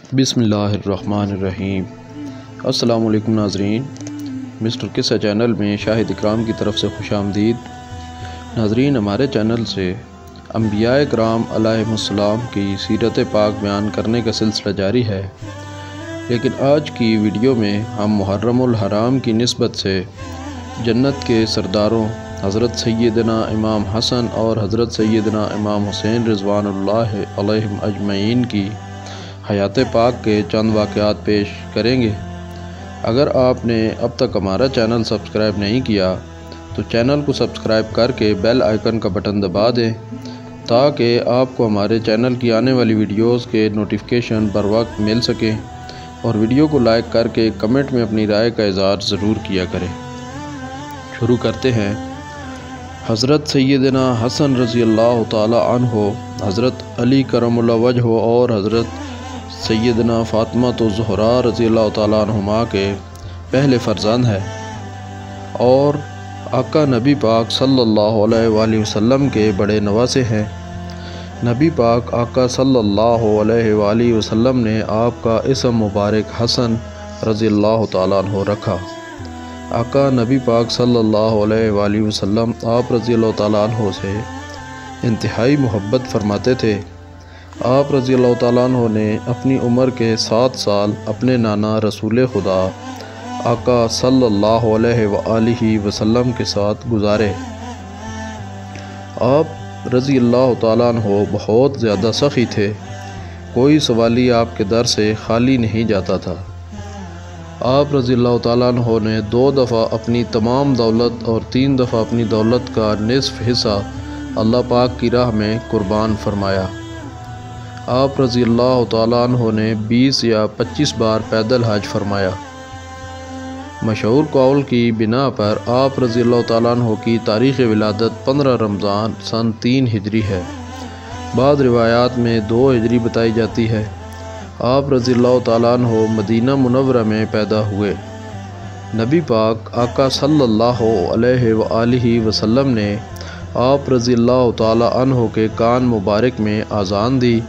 بسم اللہ الرحمن الرحیم۔ السلام علیکم ناظرین، مسٹر قصہ چینل میں شاہد اکرام کی طرف سے خوش آمدید۔ ناظرین، ہمارے چینل سے انبیاء کرام علیہم السلام کی سیرت پاک بیان کرنے کا سلسلہ جاری ہے، لیکن آج کی ویڈیو میں ہم محرم الحرام کی نسبت سے جنت کے سرداروں حضرت سیدنا امام حسن اور حضرت سیدنا امام حسین رضوان اللہ علیہم اجمعین کی حیات پاک کے چند واقعات پیش کریں گے۔ اگر آپ نے اب تک ہمارا چینل سبسکرائب نہیں کیا تو چینل کو سبسکرائب کر کے بیل آئیکن کا بٹن دبا دیں تاکہ آپ کو ہمارے چینل کی آنے والی ویڈیوز کے نوٹیفیکیشن بر وقت مل سکیں، اور ویڈیو کو لائک کر کے کمنٹ میں اپنی رائے کا اظہار ضرور کیا کریں۔ شروع کرتے ہیں۔ حضرت سیدنا حسن رضی اللہ تعالی عنہ، حضرت علی کرم اللہ وجہ اور حضرت سیدنا فاطمہ الزہرا رضی اللہ تعالیٰ عنہما کے پہلے فرزند ہیں اور آقا نبی پاک صلی اللہ علیہ وآلہ وسلم کے بڑے نواسے ہیں۔ نبی پاک آقا صلی اللہ علیہ وآلہ وسلم نے آپ کا اسم مبارک حسن رضی اللہ تعالیٰ عنہ رکھا۔ آقا نبی پاک صلی اللہ علیہ وآلہ وسلم آپ رضی اللہ تعالیٰ عنہ سے انتہائی محبت فرماتے تھے۔ آپ رضی اللہ تعالیٰ عنہ نے اپنی عمر کے 7 سال اپنے نانا رسول خدا آقا صلی اللہ علیہ وآلہ وسلم کے ساتھ گزارے۔ آپ رضی اللہ تعالیٰ عنہ بہت زیادہ سخی تھے، کوئی سوالی آپ کے در سے خالی نہیں جاتا تھا۔ آپ رضی اللہ تعالیٰ عنہ نے 2 دفعہ اپنی تمام دولت اور 3 دفعہ اپنی دولت کا نصف حصہ اللہ پاک کی راہ میں قربان فرمایا۔ آپ رضی اللہ تعالیٰ عنہ نے 20 یا 25 بار پیدل حج فرمایا۔ مشہور قول کی بنا پر آپ رضی اللہ تعالیٰ عنہ کی تاریخ ولادت 15 رمضان سن 3 ہجری ہے، بعض روایات میں 2 ہجری بتائی جاتی ہے۔ آپ رضی اللہ تعالیٰ عنہ مدینہ منورہ میں پیدا ہوئے۔ نبی پاک آقا صلی اللہ علیہ وآلہ وسلم نے آپ رضی اللہ تعالیٰ عنہ کے کان مبارک میں اذان دی۔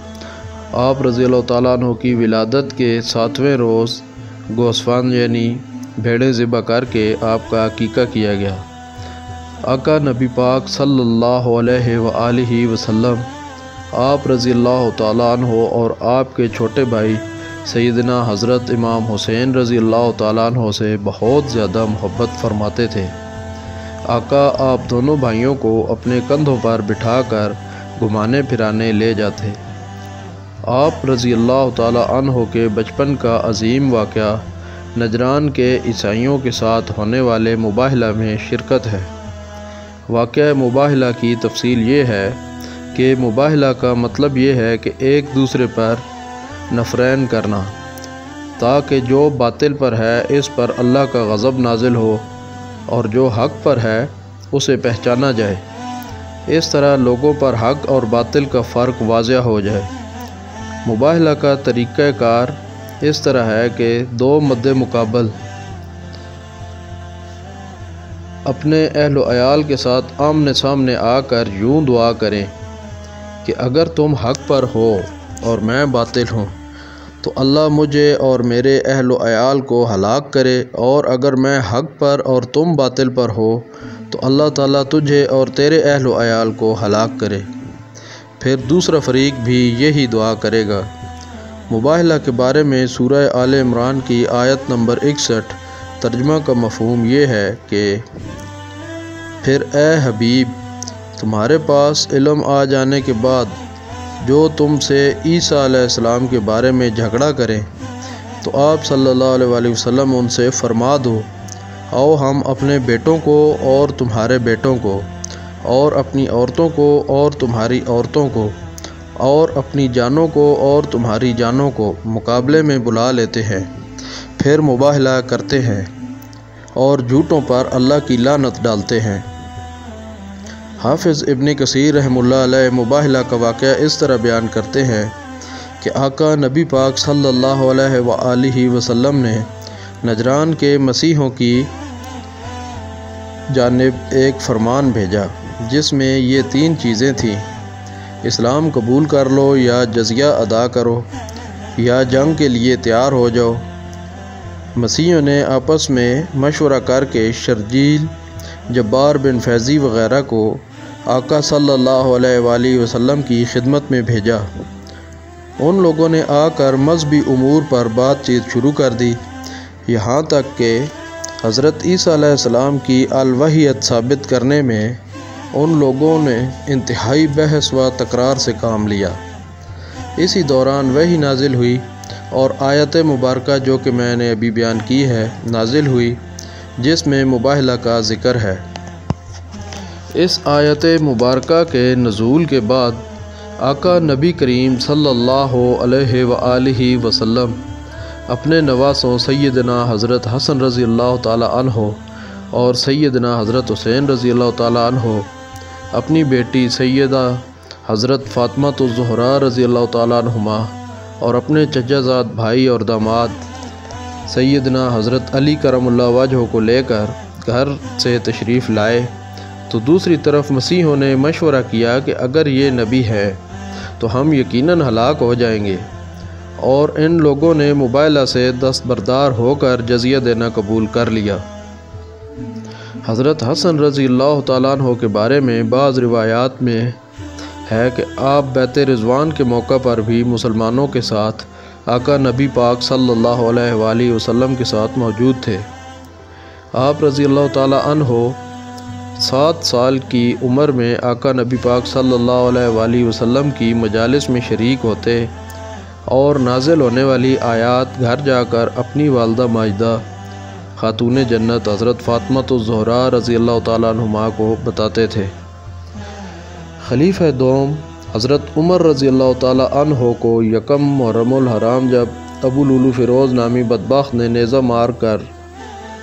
آپ رضی اللہ تعالیٰ عنہ کی ولادت کے 7ویں روز گوسفند یعنی بھیڑیں ذبح کر کے آپ کا عقیقہ کیا گیا۔ آقا نبی پاک صلی اللہ علیہ وآلہ وسلم آپ رضی اللہ تعالیٰ عنہ اور آپ کے چھوٹے بھائی سیدنا حضرت امام حسین رضی اللہ تعالیٰ عنہ سے بہت زیادہ محبت فرماتے تھے۔ آقا آپ دونوں بھائیوں کو اپنے کندھوں پر بٹھا کر گھمانے پھرانے لے جاتے۔ آپ رضی اللہ تعالیٰ عنہ کے بچپن کا عظیم واقعہ نجران کے عیسائیوں کے ساتھ ہونے والے مباہلہ میں شرکت ہے۔ واقعہ مباہلہ کی تفصیل یہ ہے کہ مباہلہ کا مطلب یہ ہے کہ ایک دوسرے پر نفرین کرنا تاکہ جو باطل پر ہے اس پر اللہ کا غضب نازل ہو اور جو حق پر ہے اسے پہچانا جائے۔ اس طرح لوگوں پر حق اور باطل کا فرق واضح ہو جائے۔ مباہلہ کا طریقہ کار اس طرح ہے کہ 2 مد مقابل اپنے اہل و عیال کے ساتھ آمنے سامنے آ کر یوں دعا کریں کہ اگر تم حق پر ہو اور میں باطل ہوں تو اللہ مجھے اور میرے اہل و عیال کو ہلاک کرے، اور اگر میں حق پر اور تم باطل پر ہو تو اللہ تعالیٰ تجھے اور تیرے اہل و عیال کو ہلاک کرے۔ پھر دوسرا فریق بھی یہی دعا کرے گا۔ مباہلہ کے بارے میں سورہ آل عمران کی آیت نمبر 61 ترجمہ کا مفہوم یہ ہے کہ پھر اے حبیب، تمہارے پاس علم آ جانے کے بعد جو تم سے عیسیٰ علیہ السلام کے بارے میں جھگڑا کریں تو آپ صلی اللہ علیہ وآلہ وسلم ان سے فرما دو، آؤ ہم اپنے بیٹوں کو اور تمہارے بیٹوں کو اور اپنی عورتوں کو اور تمہاری عورتوں کو اور اپنی جانوں کو اور تمہاری جانوں کو مقابلے میں بلا لیتے ہیں، پھر مباہلہ کرتے ہیں اور جھوٹوں پر اللہ کی لعنت ڈالتے ہیں۔ حافظ ابن کثیر رحمہ اللہ علیہ مباہلہ کا واقعہ اس طرح بیان کرتے ہیں کہ آقا نبی پاک صلی اللہ علیہ وآلہ وسلم نے نجران کے مسیحوں کی جانب ایک فرمان بھیجا جس میں یہ 3 چیزیں تھیں: اسلام قبول کر لو یا جزیہ ادا کرو، یا جنگ کے لیے تیار ہو جاؤ۔ مسیحیوں نے آپس میں مشورہ کر کے شرجیل، جبار بن فیضی وغیرہ کو آقا صلی اللہ علیہ وآلہ وسلم کی خدمت میں بھیجا۔ ان لوگوں نے آ کر مذہبی امور پر بات چیت شروع کر دی، یہاں تک کہ حضرت عیسیٰ علیہ السلام کی الوحیت ثابت کرنے میں ان لوگوں نے انتہائی بحث و تکرار سے کام لیا۔ اسی دوران وحی نازل ہوئی اور آیت مبارکہ جو کہ میں نے ابھی بیان کی ہے نازل ہوئی، جس میں مباہلہ کا ذکر ہے۔ اس آیت مبارکہ کے نزول کے بعد آقا نبی کریم صلی اللہ علیہ وآلہ وسلم اپنے نواسوں سیدنا حضرت حسن رضی اللہ تعالی عنہ اور سیدنا حضرت حسین رضی اللہ تعالی عنہ، اپنی بیٹی سیدہ حضرت فاطمہ الزہرا رضی اللہ تعالی عنہما اور اپنے چچا زاد بھائی اور داماد سیدنا حضرت علی کرم اللہ وجہہ کو لے کر گھر سے تشریف لائے، تو دوسری طرف مسیحیوں نے مشورہ کیا کہ اگر یہ نبی ہے تو ہم یقیناً ہلاک ہو جائیں گے، اور ان لوگوں نے مباہلہ سے دستبردار ہو کر جزیہ دینا قبول کر لیا۔ حضرت حسن رضی اللہ تعالیٰ عنہ کے بارے میں بعض روایات میں ہے کہ آپ بیت رضوان کے موقع پر بھی مسلمانوں کے ساتھ آقا نبی پاک صلی اللہ علیہ وآلہ وسلم کے ساتھ موجود تھے۔ آپ رضی اللہ تعالیٰ عنہ 7 سال کی عمر میں آقا نبی پاک صلی اللہ علیہ وآلہ وسلم کی مجالس میں شریک ہوتے اور نازل ہونے والی آیات گھر جا کر اپنی والدہ ماجدہ خاتون جنت حضرت فاطمہ الزہرا رضی اللہ تعالیٰ عنہما کو بتاتے تھے۔ خلیفہ دوم حضرت عمر رضی اللہ تعالیٰ عنہ کو یکم محرم الحرام جب ابو لولو فیروز نامی بدبخت نے نیزہ مار کر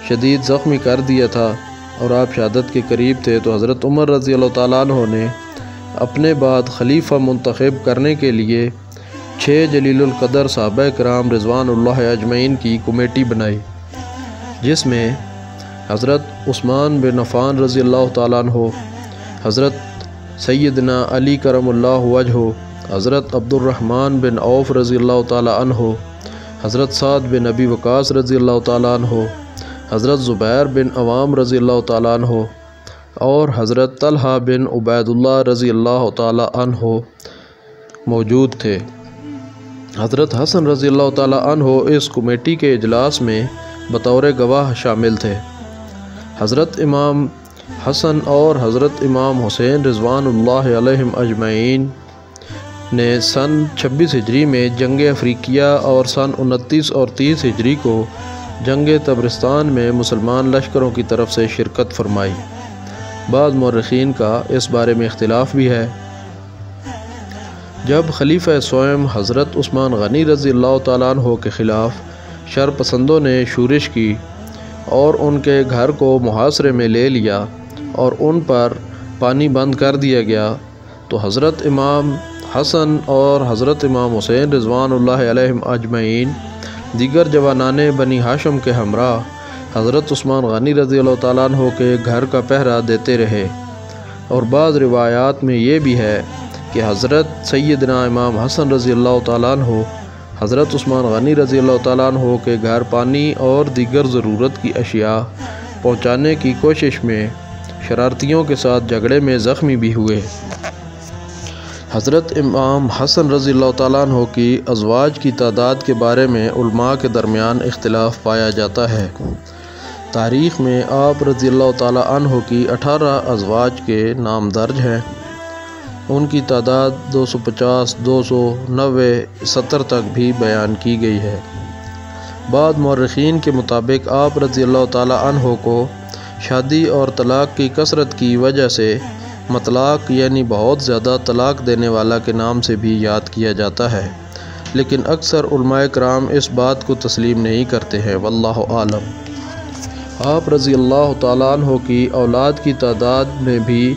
شدید زخمی کر دیا تھا اور آپ شہادت کے قریب تھے، تو حضرت عمر رضی اللہ تعالیٰ عنہ نے اپنے بعد خلیفہ منتخب کرنے کے لیے 6 جلیل القدر صحابہ کرام رضوان اللہ اجمعین کی کمیٹی بنائی، جس میں حضرت عثمان بن عفان رضی اللہ تعالیٰ عنہ، حضرت سیدنا علی کرم اللہ وجہہ، حضرت عبد الرحمن بن عوف رضی اللہ تعالیٰ عنہ، حضرت سعد بن ابی وقاص رضی اللہ تعالیٰ عنہ، حضرت زبیر بن عوام رضی اللہ تعالیٰ عنہ اور حضرت طلحہ بن عبید اللہ رضی اللہ تعالیٰ عنہ موجود تھے۔ حضرت حسن رضی اللہ تعالیٰ عنہ اس کمیٹی کے اجلاس میں بطور گواہ شامل تھے۔ حضرت امام حسن اور حضرت امام حسین رضوان اللہ علیہم اجمعین نے سن 26 ہجری میں جنگ افریقیہ اور سن 29 اور 30 ہجری کو جنگ تبرستان میں مسلمان لشکروں کی طرف سے شرکت فرمائی۔ بعض مورخین کا اس بارے میں اختلاف بھی ہے۔ جب خلیفہ سوئم حضرت عثمان غنی رضی اللہ تعالیٰ عنہ کے خلاف شر پسندوں نے شورش کی اور ان کے گھر کو محاصرے میں لے لیا اور ان پر پانی بند کر دیا گیا، تو حضرت امام حسن اور حضرت امام حسین رضوان اللہ علیہم اجمعین دیگر جوانان بنی ہاشم کے ہمراہ حضرت عثمان غنی رضی اللہ تعالیٰ عنہ کے گھر کا پہرا دیتے رہے، اور بعض روایات میں یہ بھی ہے کہ حضرت سیدنا امام حسن رضی اللہ تعالیٰ عنہ حضرت عثمان غنی رضی اللہ تعالیٰ عنہ کے گھر پانی اور دیگر ضرورت کی اشیاء پہنچانے کی کوشش میں شرارتیوں کے ساتھ جھگڑے میں زخمی بھی ہوئے۔ حضرت امام حسن رضی اللہ تعالیٰ عنہ کی ازواج کی تعداد کے بارے میں علماء کے درمیان اختلاف پایا جاتا ہے۔ تاریخ میں آپ رضی اللہ تعالیٰ عنہ کی 18 ازواج کے نام درج ہیں۔ ان کی تعداد 250، 290، 70 تک بھی بیان کی گئی ہے۔ بعض مورخین کے مطابق آپ رضی اللہ تعالیٰ عنہ کو شادی اور طلاق کی کثرت کی وجہ سے مطلاق یعنی بہت زیادہ طلاق دینے والا کے نام سے بھی یاد کیا جاتا ہے، لیکن اکثر علماء کرام اس بات کو تسلیم نہیں کرتے ہیں، واللہ عالم۔ آپ رضی اللہ تعالیٰ عنہ کی اولاد کی تعداد میں بھی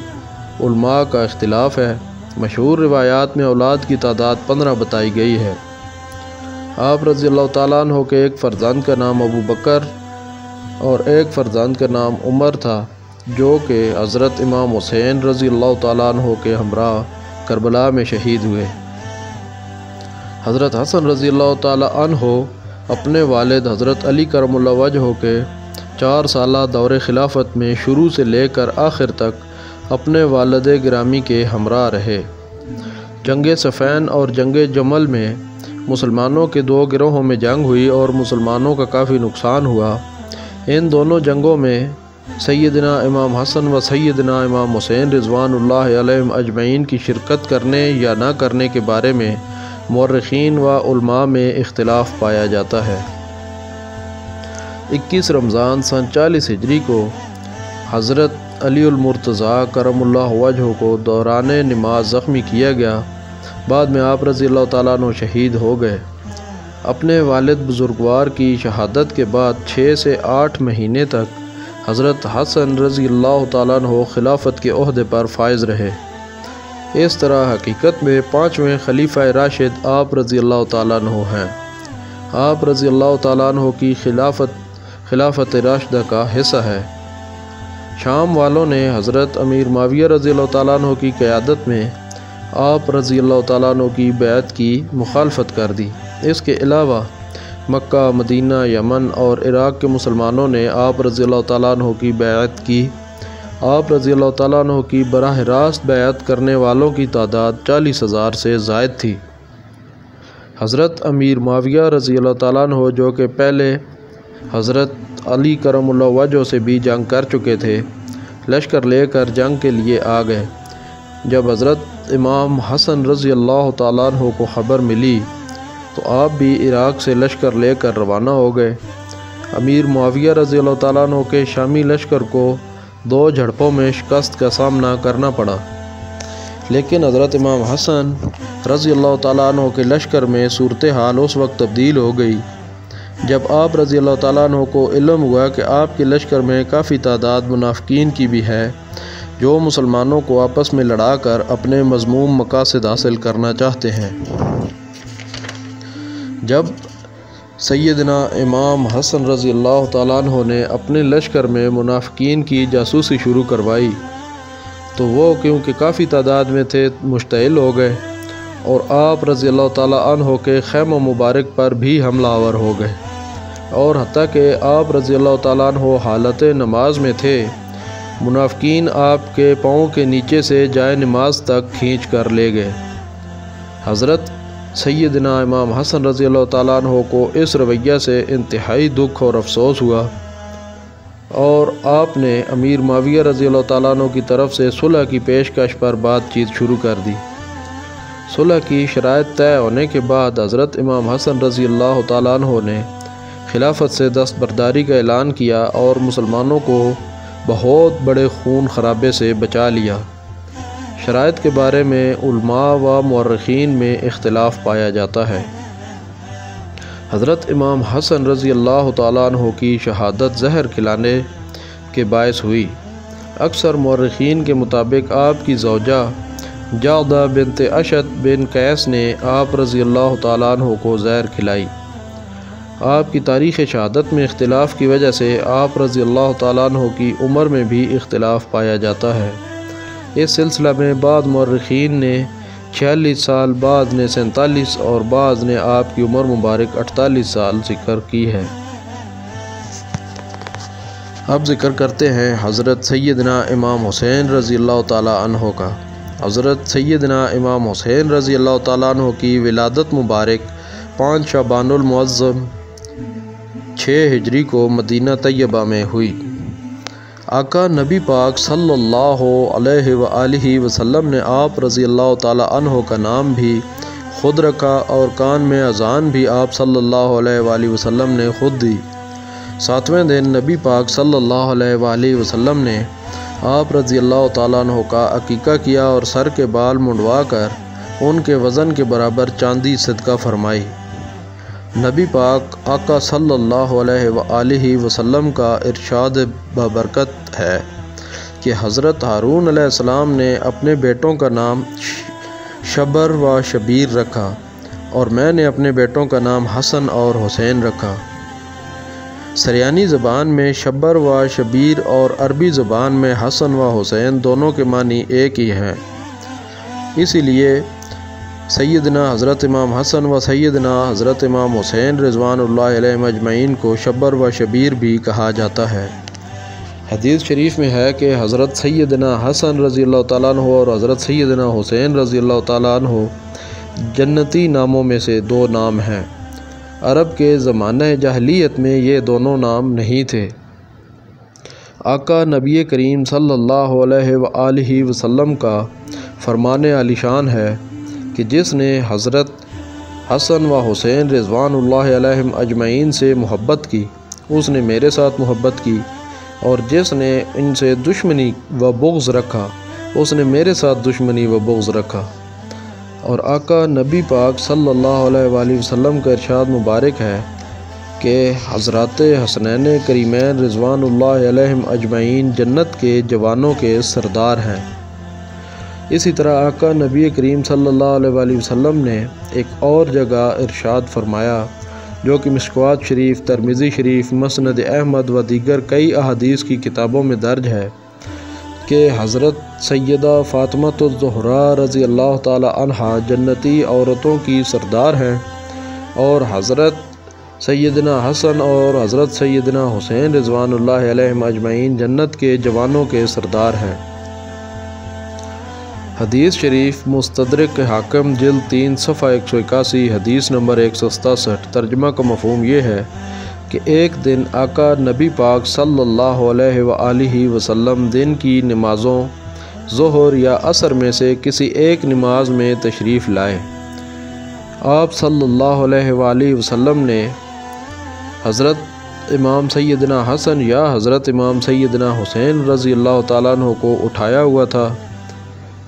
علماء کا اختلاف ہے۔ مشہور روایات میں اولاد کی تعداد 15 بتائی گئی ہے۔ آپ رضی اللہ تعالیٰ عنہ کے ایک فرزند کا نام ابو بکر اور ایک فرزند کا نام عمر تھا، جو کہ حضرت امام حسین رضی اللہ تعالیٰ عنہ کے ہمراہ کربلا میں شہید ہوئے۔ حضرت حسن رضی اللہ تعالی عنہ اپنے والد حضرت علی کرم اللہ وجہہ کے 4 سالہ دور خلافت میں شروع سے لے کر آخر تک اپنے والد گرامی کے ہمراہ رہے۔ جنگ صفین اور جنگ جمل میں مسلمانوں کے 2 گروہوں میں جنگ ہوئی اور مسلمانوں کا کافی نقصان ہوا۔ ان دونوں جنگوں میں سیدنا امام حسن و سیدنا امام حسین رضوان اللہ علیہم اجمعین کی شرکت کرنے یا نہ کرنے کے بارے میں مورخین و علماء میں اختلاف پایا جاتا ہے۔ 21 رمضان سن 40 ہجری کو حضرت علی المرتضیٰ کرم اللہ وجہہ کو دوران نماز زخمی کیا گیا۔ بعد میں آپ رضی اللہ تعالیٰ عنہ شہید ہو گئے۔ اپنے والد بزرگوار کی شہادت کے بعد 6 سے 8 مہینے تک حضرت حسن رضی اللہ تعالیٰ عنہ خلافت کے عہدے پر فائز رہے۔ اس طرح حقیقت میں 5ویں خلیفہ راشد آپ رضی اللہ تعالیٰ عنہ ہیں۔ آپ رضی اللہ تعالیٰ عنہ کی خلافت راشدہ کا حصہ ہے۔ شام والوں نے حضرت امیر معاویہ رضی اللہ تعالیٰ عنہ کی قیادت میں آپ رضی اللہ تعالیٰ عنہ کی بیعت کی مخالفت کر دی۔ اس کے علاوہ مکہ، مدینہ، یمن اور عراق کے مسلمانوں نے آپ رضی اللہ تعالیٰ عنہ کی بیعت کی۔ آپ رضی اللہ تعالیٰ عنہ کی براہ راست بیعت کرنے والوں کی تعداد 40,000 سے زائد تھی۔ حضرت امیر معاویہ رضی اللہ تعالیٰ عنہ جو کہ پہلے حضرت علی کرم اللہ وجہہ سے بھی جنگ کر چکے تھے، لشکر لے کر جنگ کے لیے آ گئے۔ جب حضرت امام حسن رضی اللہ تعالیٰ عنہ کو خبر ملی تو آپ بھی عراق سے لشکر لے کر روانہ ہو گئے۔ امیر معاویہ رضی اللہ تعالیٰ عنہ کے شامی لشکر کو 2 جھڑپوں میں شکست کا سامنا کرنا پڑا، لیکن حضرت امام حسن رضی اللہ تعالیٰ عنہ کے لشکر میں صورتحال اس وقت تبدیل ہو گئی جب آپ رضی اللہ تعالیٰ عنہ کو علم ہوا کہ آپ کے لشکر میں کافی تعداد منافقین کی بھی ہے جو مسلمانوں کو آپس میں لڑا کر اپنے مذموم مقاصد حاصل کرنا چاہتے ہیں۔ جب سیدنا امام حسن رضی اللہ تعالیٰ عنہ نے اپنے لشکر میں منافقین کی جاسوسی شروع کروائی تو وہ کیونکہ کافی تعداد میں تھے مشتعل ہو گئے اور آپ رضی اللہ تعالیٰ عنہ کے خیمہ مبارک پر بھی حملہ آور ہو گئے، اور حتیٰ کہ آپ رضی اللہ تعالیٰ عنہ حالت نماز میں تھے، منافقین آپ کے پاؤں کے نیچے سے جائے نماز تک کھینچ کر لے گئے۔ حضرت سیدنا امام حسن رضی اللہ تعالیٰ عنہ کو اس رویہ سے انتہائی دکھ اور افسوس ہوا، اور آپ نے امیر معاویہ رضی اللہ تعالیٰ عنہ کی طرف سے صلح کی پیشکش پر بات چیت شروع کر دی۔ صلح کی شرائط طے ہونے کے بعد حضرت امام حسن رضی اللہ تعالیٰ عنہ نے خلافت سے دستبرداری کا اعلان کیا اور مسلمانوں کو بہت بڑے خون خرابے سے بچا لیا۔ شرائط کے بارے میں علماء و مورخین میں اختلاف پایا جاتا ہے۔ حضرت امام حسن رضی اللہ تعالیٰ عنہ کی شہادت زہر کھلانے کے باعث ہوئی۔ اکثر مورخین کے مطابق آپ کی زوجہ جعدہ بنت اشد بن قیس نے آپ رضی اللہ تعالیٰ عنہ کو زہر کھلائی۔ آپ کی تاریخ شہادت میں اختلاف کی وجہ سے آپ رضی اللہ تعالیٰ عنہ کی عمر میں بھی اختلاف پایا جاتا ہے۔ اس سلسلہ میں بعض مورخین نے 46 سال، بعض نے 47 اور بعض نے آپ کی عمر مبارک 48 سال ذکر کی ہے۔ اب ذکر کرتے ہیں حضرت سیدنا امام حسین رضی اللہ تعالیٰ عنہ کا۔ حضرت سیدنا امام حسین رضی اللہ تعالیٰ عنہ کی ولادت مبارک 5 شعبان المعظم 6 ہجری کو مدینہ طیبہ میں ہوئی۔ آقا نبی پاک صلی اللہ علیہ وآلہ وسلم نے آپ رضی اللہ تعالی عنہ کا نام بھی خود رکھا اور کان میں اذان بھی آپ صلی اللہ علیہ وآلہ وسلم نے خود دی۔ 7ویں دن نبی پاک صلی اللہ علیہ وآلہ وسلم نے آپ رضی اللہ تعالیٰ عنہ کا عقیقہ کیا اور سر کے بال منڈوا کر ان کے وزن کے برابر چاندی صدقہ فرمائی۔ نبی پاک آقا صلی اللہ علیہ وآلہ وسلم کا ارشاد بابرکت ہے کہ حضرت ہارون علیہ السلام نے اپنے بیٹوں کا نام شبر و شبیر رکھا اور میں نے اپنے بیٹوں کا نام حسن اور حسین رکھا۔ سریانی زبان میں شبر و شبیر اور عربی زبان میں حسن و حسین دونوں کے معنی ایک ہی ہیں، اسی لیے سیدنا حضرت امام حسن و سیدنا حضرت امام حسین رضوان اللہ علیہم اجمعین کو شبر و شبیر بھی کہا جاتا ہے۔ حدیث شریف میں ہے کہ حضرت سیدنا حسن رضی اللہ تعالیٰ عنہ اور حضرت سیدنا حسین رضی اللہ تعالیٰ عنہ جنتی ناموں میں سے دو نام ہیں۔ عرب کے زمانہ جاہلیت میں یہ دونوں نام نہیں تھے۔ آقا نبی کریم صلی اللہ علیہ وآلہ وسلم کا فرمان عالی شان ہے کہ جس نے حضرت حسن و حسین رضوان اللہ علیہم اجمعین سے محبت کی اس نے میرے ساتھ محبت کی، اور جس نے ان سے دشمنی و بغض رکھا اس نے میرے ساتھ دشمنی و بغض رکھا۔ اور آقا نبی پاک صلی اللہ علیہ وآلہ وسلم کا ارشاد مبارک ہے کہ حضرات حسنین کریمین رضوان اللہ علیہم اجمعین جنت کے جوانوں کے سردار ہیں۔ اسی طرح آقا نبی کریم صلی اللہ علیہ وآلہ وسلم نے ایک اور جگہ ارشاد فرمایا جو کہ مشکوات شریف، ترمذی شریف، مسند احمد و دیگر کئی احادیث کی کتابوں میں درج ہے کہ حضرت سیدہ فاطمۃ الزہرا رضی اللہ تعالی عنہا جنتی عورتوں کی سردار ہیں، اور حضرت سیدنا حسن اور حضرت سیدنا حسین رضوان اللہ علیہم اجمعین جنت کے جوانوں کے سردار ہیں۔ حدیث شریف مستدرک حاکم جلد 3 صفحہ 181 حدیث نمبر 167 ترجمہ کا مفہوم یہ ہے کہ ایک دن آقا نبی پاک صلی اللہ علیہ وآلہ وسلم دن کی نمازوں ظہر یا عصر میں سے کسی ایک نماز میں تشریف لائے۔ آپ صلی اللہ علیہ وآلہ وسلم نے حضرت امام سیدنا حسن یا حضرت امام سیدنا حسین رضی اللہ تعالیٰ عنہ کو اٹھایا ہوا تھا۔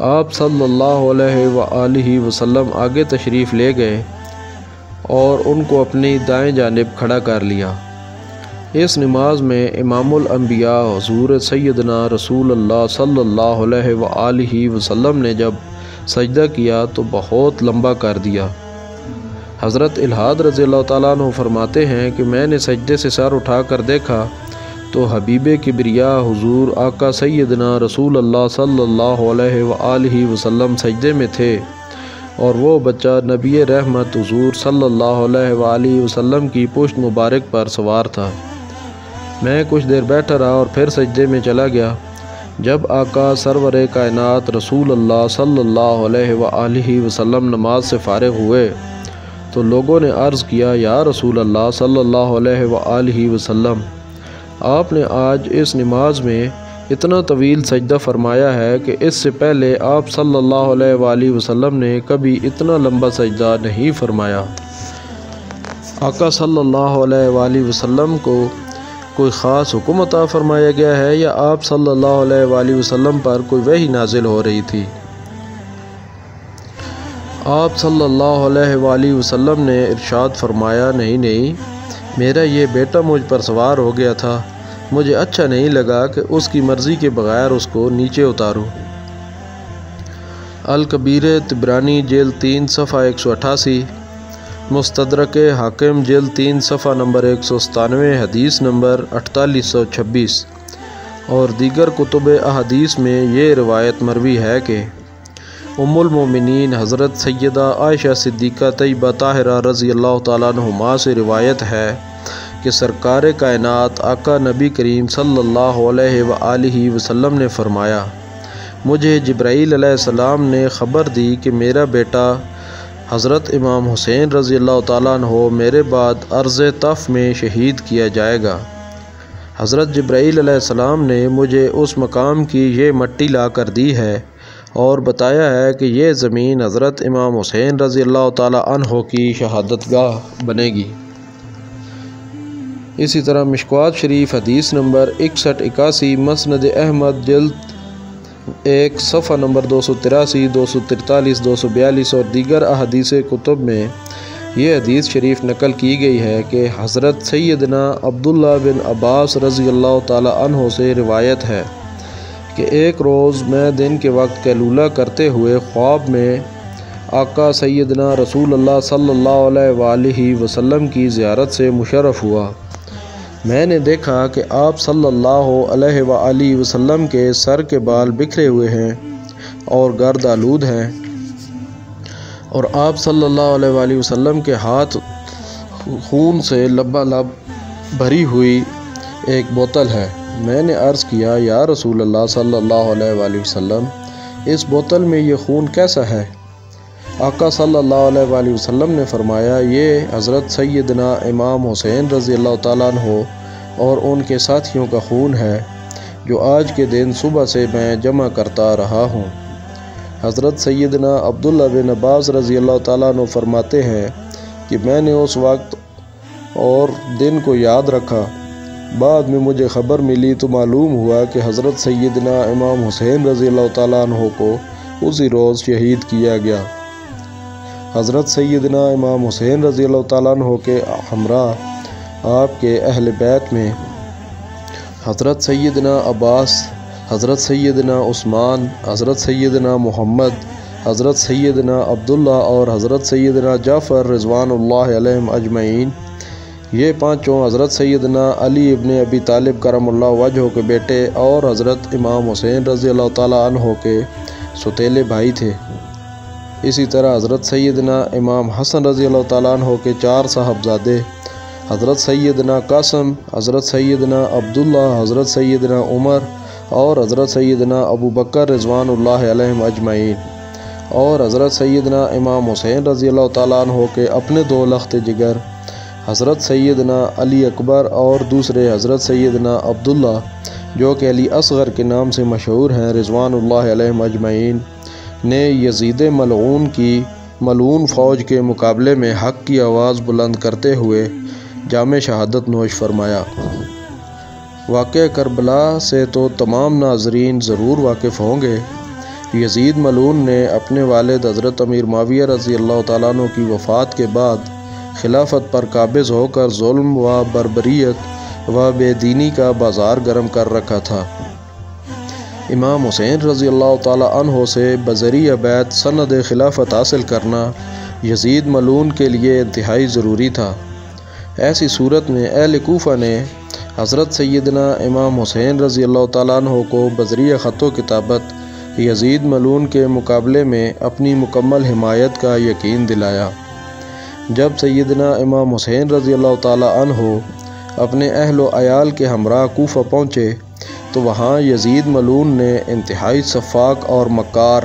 آپ صلی اللہ علیہ وآلہ وسلم آگے تشریف لے گئے اور ان کو اپنی دائیں جانب کھڑا کر لیا۔ اس نماز میں امام الانبیاء حضور سیدنا رسول اللہ صلی اللہ علیہ وآلہ وسلم نے جب سجدہ کیا تو بہت لمبا کر دیا۔ حضرت الہاد رضی اللہ تعالیٰ عنہ فرماتے ہیں کہ میں نے سجدے سے سر اٹھا کر دیکھا تو حبیب کبریا حضور آقا سیدنا رسول اللہ صلی اللہ علیہ وآلہ وسلم سجدے میں تھے، اور وہ بچہ نبی رحمت حضور صلی اللہ علیہ وآلہ وسلم کی پشت مبارک پر سوار تھا۔ میں کچھ دیر بیٹھا رہا اور پھر سجدے میں چلا گیا۔ جب آقا سرور کائنات رسول اللہ صلی اللہ علیہ وآلہ وسلم نماز سے فارغ ہوئے تو لوگوں نے عرض کیا، یا رسول اللہ صلی اللہ علیہ وآلہ وسلم، آپ نے آج اس نماز میں اتنا طویل سجدہ فرمایا ہے کہ اس سے پہلے آپ صلی اللہ علیہ وآلہ وسلم نے کبھی اتنا لمبا سجدہ نہیں فرمایا۔ آقا صلی اللہ علیہ وآلہ وسلم کو کوئی خاص حکم عطا فرمایا گیا ہے یا آپ صلی اللہ علیہ وآلہ وسلم پر کوئی وحی نازل ہو رہی تھی؟ آپ صلی اللہ علیہ وآلہ وسلم نے ارشاد فرمایا، نہیں، میرا یہ بیٹا مجھ پر سوار ہو گیا تھا، مجھے اچھا نہیں لگا کہ اس کی مرضی کے بغیر اس کو نیچے اتاروں۔ الکبیر طبرانی جلد 3 صفحہ 188، مستدرک حاکم جلد 3 صفحہ نمبر 197 حدیث نمبر 4826، اور دیگر کتب احادیث میں یہ روایت مروی ہے کہ ام المومنین حضرت سیدہ عائشہ صدیقہ طیبہ طاہرہ رضی اللہ تعالیٰ عنہما سے روایت ہے کہ سرکار کائنات آقا نبی کریم صلی اللہ علیہ وآلہ وسلم نے فرمایا، مجھے جبرائیل علیہ السلام نے خبر دی کہ میرا بیٹا حضرت امام حسین رضی اللہ تعالیٰ عنہ میرے بعد عرض طف میں شہید کیا جائے گا۔ حضرت جبرائیل علیہ السلام نے مجھے اس مقام کی یہ مٹی لا کر دی ہے اور بتایا ہے کہ یہ زمین حضرت امام حسین رضی اللہ تعالیٰ عنہ کی شہادت گاہ بنے گی۔ اسی طرح مشکوات شریف حدیث نمبر 6181، مسند احمد جلد 1 صفحہ نمبر 283، 243، 242 اور دیگر احادیث کتب میں یہ حدیث شریف نقل کی گئی ہے کہ حضرت سیدنا عبداللہ بن عباس رضی اللہ تعالیٰ عنہ سے روایت ہے کہ ایک روز میں دن کے وقت قیلولہ کرتے ہوئے خواب میں آقا سیدنا رسول اللہ صلی اللہ علیہ وآلہ وسلم کی زیارت سے مشرف ہوا۔ میں نے دیکھا کہ آپ صلی اللہ علیہ وآلہ وسلم کے سر کے بال بکھرے ہوئے ہیں اور گرد آلود ہیں۔ اور آپ صلی اللہ علیہ وآلہ وسلم کے ہاتھ خون سے لبالب بھری ہوئی ایک بوتل ہے۔ میں نے عرض کیا یا رسول اللہ صلی اللہ علیہ وآلہ وسلم، اس بوتل میں یہ خون کیسا ہے؟ آقا صلی اللہ علیہ وآلہ وسلم نے فرمایا، یہ حضرت سیدنا امام حسین رضی اللہ تعالیٰ عنہ اور ان کے ساتھیوں کا خون ہے جو آج کے دن صبح سے میں جمع کرتا رہا ہوں۔ حضرت سیدنا عبداللہ بن عباس رضی اللہ تعالیٰ عنہ فرماتے ہیں کہ میں نے اس وقت اور دن کو یاد رکھا، بعد میں مجھے خبر ملی تو معلوم ہوا کہ حضرت سیدنا امام حسین رضی اللہ تعالیٰ عنہ کو اسی روز شہید کیا گیا۔ حضرت سیدنا امام حسین رضی اللہ تعالیٰ عنہ کے ہمراہ آپ کے اہل بیت میں حضرت سیدنا عباس، حضرت سیدنا عثمان، حضرت سیدنا محمد، حضرت سیدنا عبداللہ اور حضرت سیدنا جعفر رضوان اللہ علیہم اجمعین، یہ پانچوں حضرت سیدنا علی ابن ابی طالب کرم اللہ وجہہ کے بیٹے اور حضرت امام حسین رضی اللہ تعالیٰ عنہ کے سوتیلے بھائی تھے۔ اسی طرح حضرت سیدنا امام حسن رضی اللہ تعالیٰ عنہ کے 4 صاحبزادے، حضرت سیدنا قاسم، حضرت سیدنا عبداللہ، حضرت سیدنا عمر اور حضرت سیدنا ابو بکر رضوان اللہ علیہم اجمعین، اور حضرت سیدنا امام حسین رضی اللہ تعالیٰ عنہ کے اپنے 2 لخت جگر، حضرت سیدنا علی اکبر اور دوسرے حضرت سیدنا عبداللہ جو کہ علی اصغر کے نام سے مشہور ہیں رضوان اللہ علیہم اجمعین، نے یزید ملعون کی ملعون فوج کے مقابلے میں حق کی آواز بلند کرتے ہوئے جام شہادت نوش فرمایا۔ واقعہ کربلا سے تو تمام ناظرین ضرور واقف ہوں گے۔ یزید ملعون نے اپنے والد حضرت امیر معاویہ رضی اللہ تعالیٰ عنہ کی وفات کے بعد خلافت پر قابض ہو کر ظلم و بربریت و بے دینی کا بازار گرم کر رکھا تھا۔ امام حسین رضی اللہ تعالیٰ عنہ سے بذریعہ بیعت سند خلافت حاصل کرنا یزید ملعون کے لیے انتہائی ضروری تھا۔ ایسی صورت میں اہل کوفہ نے حضرت سیدنا امام حسین رضی اللہ تعالیٰ عنہ کو بذریعہ خط و کتابت یزید ملعون کے مقابلے میں اپنی مکمل حمایت کا یقین دلایا۔ جب سیدنا امام حسین رضی اللہ تعالیٰ عنہ اپنے اہل و عیال کے ہمراہ کوفہ پہنچے تو وہاں یزید ملعون نے انتہائی سفاک اور مکار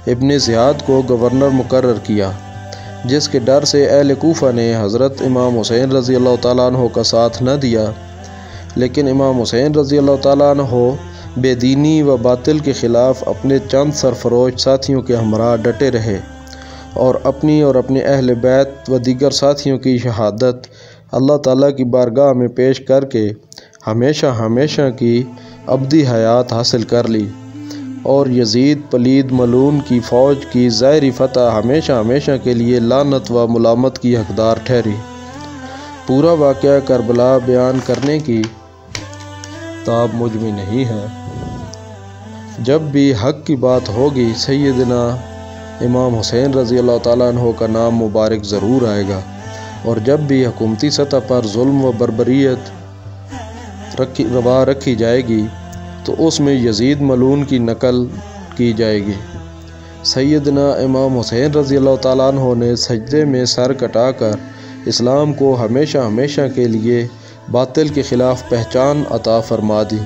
ابن زیاد کو گورنر مقرر کیا، جس کے ڈر سے اہل کوفہ نے حضرت امام حسین رضی اللہ تعالیٰ عنہ کا ساتھ نہ دیا، لیکن امام حسین رضی اللہ تعالیٰ عنہ بے دینی و باطل کے خلاف اپنے چند سرفروش ساتھیوں کے ہمراہ ڈٹے رہے اور اپنی اور اپنے اہل بیت و دیگر ساتھیوں کی شہادت اللہ تعالیٰ کی بارگاہ میں پیش کر کے ہمیشہ ہمیشہ کی ابدی حیات حاصل کر لی، اور یزید پلید ملعون کی فوج کی ظاہری فتح ہمیشہ ہمیشہ کے لیے لعنت و ملامت کی حقدار ٹھہری۔ پورا واقعہ کربلا بیان کرنے کی تاب مجھ میں نہیں ہے۔ جب بھی حق کی بات ہوگی سیدنا امام حسین رضی اللہ تعالیٰ عنہ کا نام مبارک ضرور آئے گا، اور جب بھی حکومتی سطح پر ظلم و بربریت روا رکھی جائے گی تو اس میں یزید ملعون کی نقل کی جائے گی۔ سیدنا امام حسین رضی اللہ تعالیٰ عنہ نے سجدے میں سر کٹا کر اسلام کو ہمیشہ ہمیشہ کے لیے باطل کے خلاف پہچان عطا فرما دی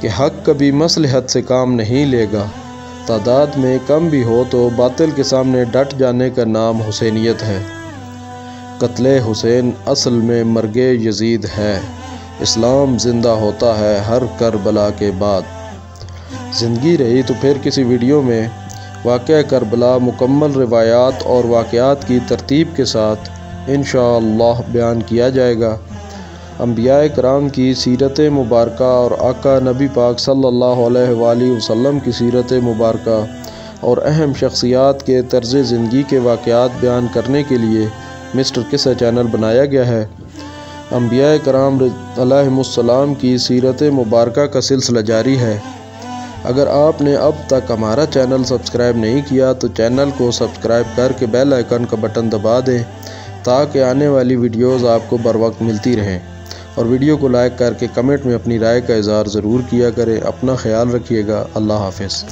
کہ حق کبھی مصلحت سے کام نہیں لے گا، تعداد میں کم بھی ہو تو باطل کے سامنے ڈٹ جانے کا نام حسینیت ہے۔ قتل حسین اصل میں مرگ یزید ہے، اسلام زندہ ہوتا ہے ہر کربلا کے بعد۔ زندگی رہی تو پھر کسی ویڈیو میں واقعہ کربلا مکمل روایات اور واقعات کی ترتیب کے ساتھ انشاءاللہ بیان کیا جائے گا۔ انبیاء کرام کی سیرت مبارکہ اور آقا نبی پاک صلی اللہ علیہ وآلہ وسلم کی سیرت مبارکہ اور اہم شخصیات کے طرز زندگی کے واقعات بیان کرنے کے لیے مسٹر قصہ چینل بنایا گیا ہے۔ انبیاء کرام علیہم السلام کی سیرت مبارکہ کا سلسلہ جاری ہے۔ اگر آپ نے اب تک ہمارا چینل سبسکرائب نہیں کیا تو چینل کو سبسکرائب کر کے بیل آئیکن کا بٹن دبا دیں تاکہ آنے والی ویڈیوز آپ کو بر وقت ملتی رہیں، اور ویڈیو کو لائک کر کے کمنٹ میں اپنی رائے کا اظہار ضرور کیا کریں۔ اپنا خیال رکھیے گا۔ اللہ حافظ۔